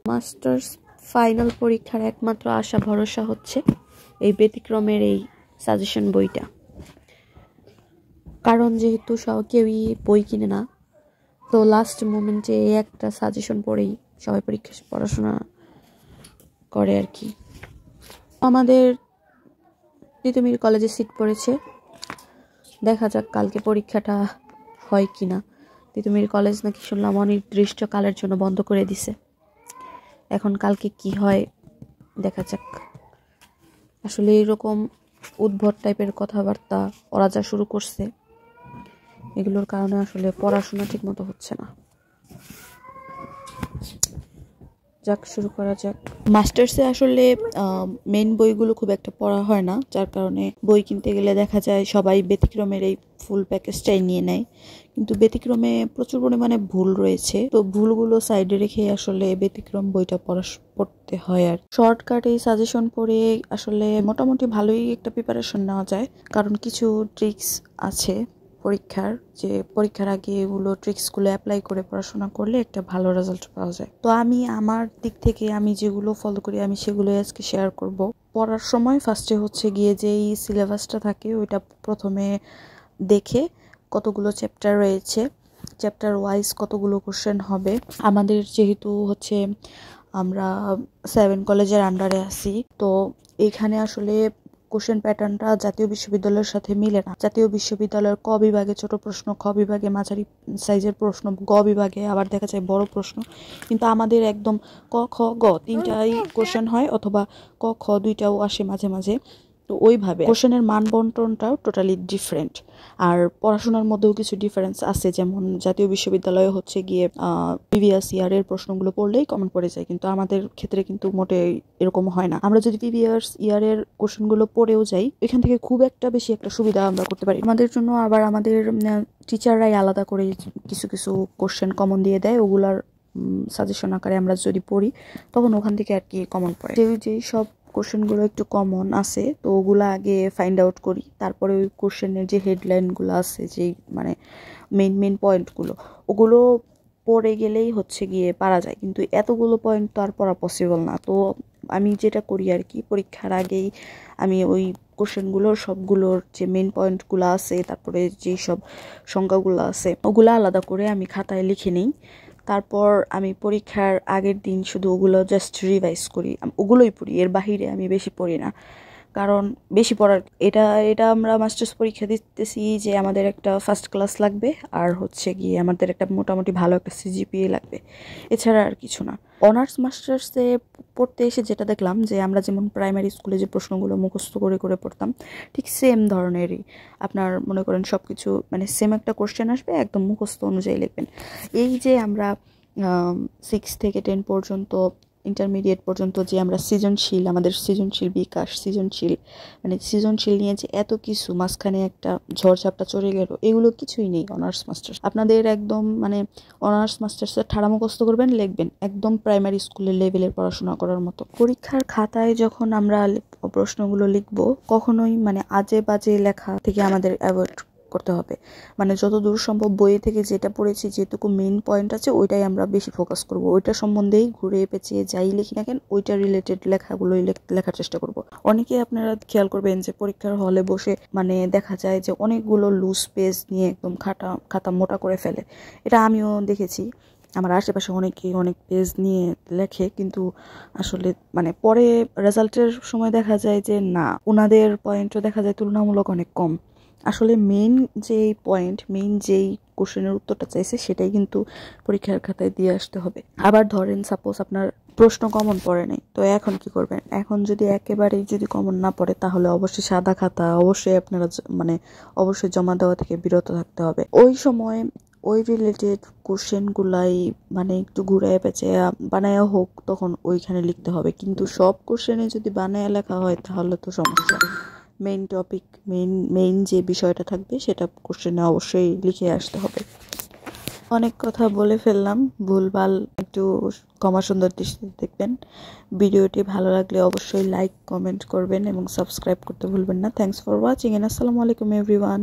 Masters final পরীক্ষার একমাত্র আশা ভরসা হচ্ছে এই ব্যতিক্রমের এই সাজেশন বইটা। কারণ যেহেতু কেউই বই কিনে না, তো লাস্ট মোমেন্টে এই একটা সাজেশন পড়েই সবাই পড়াশোনা করে আর কি। আমাদের তিতুমির কলেজে সিট পড়েছে, দেখা যাক কালকে পরীক্ষাটা হয় কিনা। তিতুমির কলেজ নাকি শুনলাম অনির্দিষ্টকালের জন্য বন্ধ করে দিছে। এখন কালকে কি হয় দেখা যাক। আসলে এরকম উদ্ভট টাইপের কথাবার্তা ওরা যা শুরু করছে, এগুলোর কারণে আসলে পড়াশোনা ঠিক মতো হচ্ছে না। যাক, শুরু করা যাক। মাস্টার্সে আসলে মেইন বইগুলো খুব একটা পড়া হয় না, যার কারণে বই কিনতে গেলে দেখা যায় সবাই ব্যতিক্রমের এই ফুল প্যাকেজটাই নিয়ে নেয়। কিন্তু ব্যতিক্রমে প্রচুর পরিমাণে ভুল রয়েছে, তো ভুলগুলো সাইডে রেখে আসলে ব্যতিক্রম বইটা পড়তে হয়। আর শর্টকাট এই সাজেশন পড়ে আসলে মোটামুটি ভালোই একটা প্রিপারেশন নেওয়া যায়, কারণ কিছু ট্রিক্স আছে যে পরীক্ষার আগে এগুলো ট্রিক্সগুলো অ্যাপ্লাই করে পড়াশোনা করলে একটা ভালো রেজাল্ট পাওয়া যায়। তো আমি আমার দিক থেকে আমি যেগুলো ফলো করি আমি সেগুলো আজকে শেয়ার করব। পড়ার সময় ফার্স্টে হচ্ছে গিয়ে যেই সিলেবাসটা থাকে ওইটা প্রথমে দেখে কতগুলো চ্যাপ্টার রয়েছে, চ্যাপ্টার ওয়াইজ কতগুলো কোশ্চেন হবে। আমাদের যেহেতু হচ্ছে আমরা 7 কলেজের আন্ডারে আছি, তো এখানে আসলে কোশ্চেন প্যাটার্নটা জাতীয় বিশ্ববিদ্যালয়ের সাথে মিলে না। জাতীয় বিশ্ববিদ্যালয়ের ক বিভাগে ছোট প্রশ্ন, খ বিভাগে মাঝারি সাইজের প্রশ্ন, গ বিভাগে আবার দেখা যায় বড় প্রশ্ন। কিন্তু আমাদের একদম ক খ গ তিনটাই কোশ্চেন হয়, অথবা ক খ দুইটাও আসে মাঝে মাঝে। তো ওইভাবে কোশ্চেনের মান বন্টনটাও টোটালি ডিফারেন্ট। আর পড়াশোনার মধ্যেও কিছু ডিফারেন্স আছে, যেমন জাতীয় বিশ্ববিদ্যালয়ে হচ্ছে গিয়ে প্রিভিয়াস ইয়ারের প্রশ্নগুলো পড়লেই কমন পড়ে যায়, কিন্তু আমাদের ক্ষেত্রে কিন্তু মোটে এরকম হয় না। আমরা যদি প্রিভিয়াস ইয়ারের কোশ্চেনগুলো পড়েও যাই, এখান থেকে খুব একটা বেশি একটা সুবিধা আমরা করতে পারি। আমাদের জন্য আবার আমাদের টিচাররাই আলাদা করে কিছু কিছু কোশ্চেন কমন দিয়ে দেয়, ওগুলার সাজেশন আকারে আমরা যদি পড়ি তখন ওখান থেকে আর কি কমন পড়ে। যেই সব কোশ্চেনগুলো একটু কমন আছে, তো ওগুলো আগে ফাইন্ড আউট করি, তারপরে ওই কোশ্চেনের যে হেডলাইনগুলো আছে, যেই মানে মেইন পয়েন্টগুলো, ওগুলো পড়ে গেলেই হচ্ছে গিয়ে পারা যায়। কিন্তু এতগুলো পয়েন্ট তো আর পড়া পসিবল না। তো আমি যেটা করি আর কি, পরীক্ষার আগেই আমি ওই কোশ্চেনগুলোর সবগুলোর যে মেইন পয়েন্টগুলো আছে, তারপরে যেই সব সংখ্যাগুলো আছে, ওগুলো আলাদা করে আমি খাতায় লিখে নিই। তারপর আমি পরীক্ষার আগের দিন শুধু ওগুলো জাস্ট রিভাইজ করি, ওগুলোই পড়ি, এর বাহিরে আমি বেশি পড়ি না। কারণ বেশি পড়ার এটা আমরা মাস্টার্স পরীক্ষা দিতেছি যে আমাদের একটা ফার্স্ট ক্লাস লাগবে, আর হচ্ছে গিয়ে আমাদের একটা মোটামুটি ভালো একটা সিজিপিএ লাগবে, এছাড়া আর কিছু না। অনার্স মাস্টার্সে পড়তে এসে যেটা দেখলাম, যে আমরা যেমন প্রাইমারি স্কুলে যে প্রশ্নগুলো মুখস্থ করে করে পড়তাম, ঠিক সেম ধরনেরই আপনার মনে করেন সব কিছু মানে সেম একটা কোশ্চেন আসবে, একদম মুখস্থ অনুযায়ী লিখবেন। এই যে আমরা 6 থেকে 10 পর্যন্ত, ইন্টারমিডিয়েট পর্যন্ত যে আমরা আমাদের সৃজনশীল বিকাশ, সৃজনশীল নিয়ে যে এত কিছু মাঝখানে একটা ঝড়ঝাপটা চলে গেল, এগুলো কিছুই নেই অনার্স মাস্টার্স। আপনাদের একদম মানে অনার্স মাস্টার্সে ঠাড়া মুখস্থ করবেন, লিখবেন, একদম প্রাইমারি স্কুলের লেভেলের পড়াশোনা করার মতো। পরীক্ষার খাতায় যখন আমরা প্রশ্নগুলো লিখবো, কখনোই মানে আজে বাজে লেখা থেকে আমাদের অ্যাভয়েড করতে হবে। মানে যতদূর সম্ভব বই থেকে যেটা পড়েছি, যেটুকু মেইন পয়েন্ট আছে ওইটাই আমরা বেশি ফোকাস করব, ওইটা সম্বন্ধেই ঘুরে পেঁচিয়ে যাই লিখি না কেন ওইটা রিলেটেড লেখাগুলোই লেখার চেষ্টা করব। অনেকে আপনারা খেয়াল করবেন যে পরীক্ষার হলে বসে মানে দেখা যায় যে অনেকগুলো লুজ পেজ নিয়ে একদম খাতা মোটা করে ফেলে। এটা আমিও দেখেছি, আমার আশেপাশে অনেকেই অনেক পেজ নিয়ে লেখে, কিন্তু আসলে মানে পরে রেজাল্টের সময় দেখা যায় যে না, ওনাদের পয়েন্টও দেখা যায় তুলনামূলক অনেক কম। আসলে মেইন যেই কোশ্চেনের উত্তরটা চাইছে সেটাই কিন্তু পরীক্ষার খাতায় দিয়ে আসতে হবে। আবার ধরেন সাপোজ আপনার প্রশ্ন কমন পড়ে নাই, তো এখন কি করবেন? এখন যদি একেবারেই যদি কমন না পড়ে, তাহলে অবশ্যই সাদা খাতা অবশ্যই আপনারা অবশ্যই জমা দেওয়া থেকে বিরত থাকতে হবে। ওই সময় ওই রিলেটেড কোশ্চেনগুলাই মানে একটু ঘুরায় পেঁচে বানায়া হোক, তখন ওইখানে লিখতে হবে। কিন্তু সব কোশ্চেনে যদি বানায়া লেখা হয় তাহলে তো সমস্যা। মেইন টপিক, মেইন যে বিষয়টা থাকবে সেটা কোশ্চেনে অবশ্যই লিখে আসতে হবে। অনেক কথা বলে ফেললাম, ভুলভাল একটু ক্ষমা সুন্দর দৃষ্টিতে দেখবেন। ভিডিওটি ভালো লাগলে অবশ্যই লাইক কমেন্ট করবেন এবং সাবস্ক্রাইব করতে ভুলবেন না। থ্যাঙ্কস ফর ওয়াচিং এন্ড আসসালামু আলাইকুম এভরিওয়ান।